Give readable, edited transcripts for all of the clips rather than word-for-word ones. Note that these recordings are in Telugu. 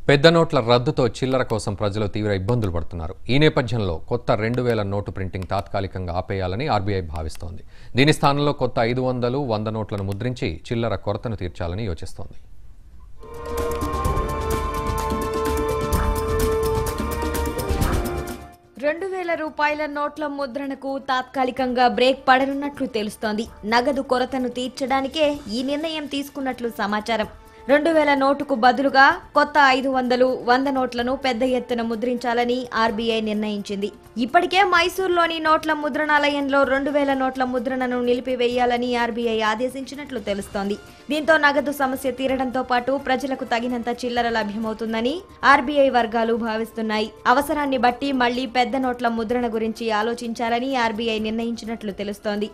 పెద్ద నోట్ల రద్దుతో చిల్లర కోసం ప్రజలు తీవ్ర ఇబ్బందులు పడుతున్నారు. ఈ నేపథ్యంలో కొత్త 2000 నోటు ప్రింటింగ్ తాత్కాలికంగా ఆపేయాలని ఆర్బీఐ భావిస్తోంది. దీని స్థానంలో కొత్త 500, 100 నోట్లను ముద్రించి చిల్లర కొరతను తీర్చాలని యోచిస్తోంది. రూపాయల నోట్ల ముద్రణకు తాత్కాలికంగా బ్రేక్ పడనున్నట్లు తెలుస్తోంది. నగదు కొరతను తీర్చడానికే ఈ నిర్ణయం తీసుకున్నట్లు సమాచారం. 2000 నోటుకు బదులుగా కొత్త 500, 100 నోట్లను పెద్ద ఎత్తున ముద్రించాలని ఆర్బీఐ నిర్ణయించింది. ఇప్పటికే మైసూరులోని నోట్ల ముద్రణాలయంలో 2000 నోట్ల ముద్రణను నిలిపివేయాలని ఆర్బీఐ ఆదేశించినట్లు తెలుస్తోంది. దీంతో నగదు సమస్య తీరడంతో పాటు ప్రజలకు తగినంత చిల్లర లభ్యమవుతుందని ఆర్బీఐ వర్గాలు భావిస్తున్నాయి. అవసరాన్ని బట్టి మళ్లీ పెద్ద నోట్ల ముద్రణ గురించి ఆలోచించాలని ఆర్బీఐ నిర్ణయించినట్లు తెలుస్తోంది.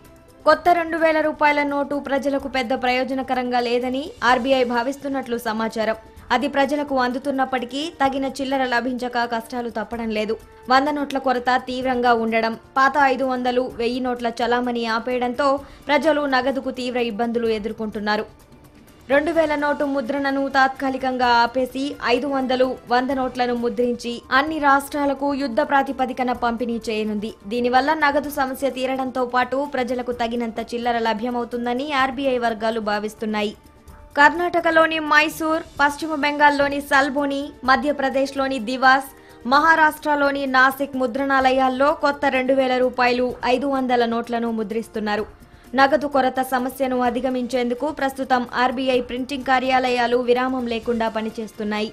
కొత్త 2000 రూపాయల నోటు ప్రజలకు పెద్ద ప్రయోజనకరంగా లేదని ఆర్బీఐ భావిస్తున్నట్లు సమాచారం. అది ప్రజలకు అందుతున్నప్పటికీ తగిన చిల్లర లభించక కష్టాలు తప్పడం లేదు. 100 నోట్ల కొరత తీవ్రంగా ఉండడం, పాత 500, 1000 నోట్ల చలామణి ఆపేయడంతో ప్రజలు నగదుకు తీవ్ర ఇబ్బందులు ఎదుర్కొంటున్నారు. 2000 నోటు ముద్రణను తాత్కాలికంగా ఆపేసి 500, 100 నోట్లను ముద్రించి అన్ని రాష్ట్రాలకు యుద్ధ ప్రాతిపదికన పంపిణీ చేయనుంది. దీనివల్ల నగదు సమస్య తీరడంతో పాటు ప్రజలకు తగినంత చిల్లర లభ్యమవుతుందని ఆర్బీఐ వర్గాలు భావిస్తున్నాయి. కర్ణాటకలోని మైసూర్, పశ్చిమ బెంగాల్లోని సల్బోని, మధ్యప్రదేశ్లోని దివాస్, మహారాష్ట్రలోని నాసిక్ ముద్రణాలయాల్లో కొత్త 2000 రూపాయలు, 500 నోట్లను ముద్రిస్తున్నారు. నగదు కొరత సమస్యను అధిగమించేందుకు ప్రస్తుతం ఆర్బీఐ ప్రింటింగ్ కార్యాలయాలు విరామం లేకుండా పనిచేస్తున్నాయి.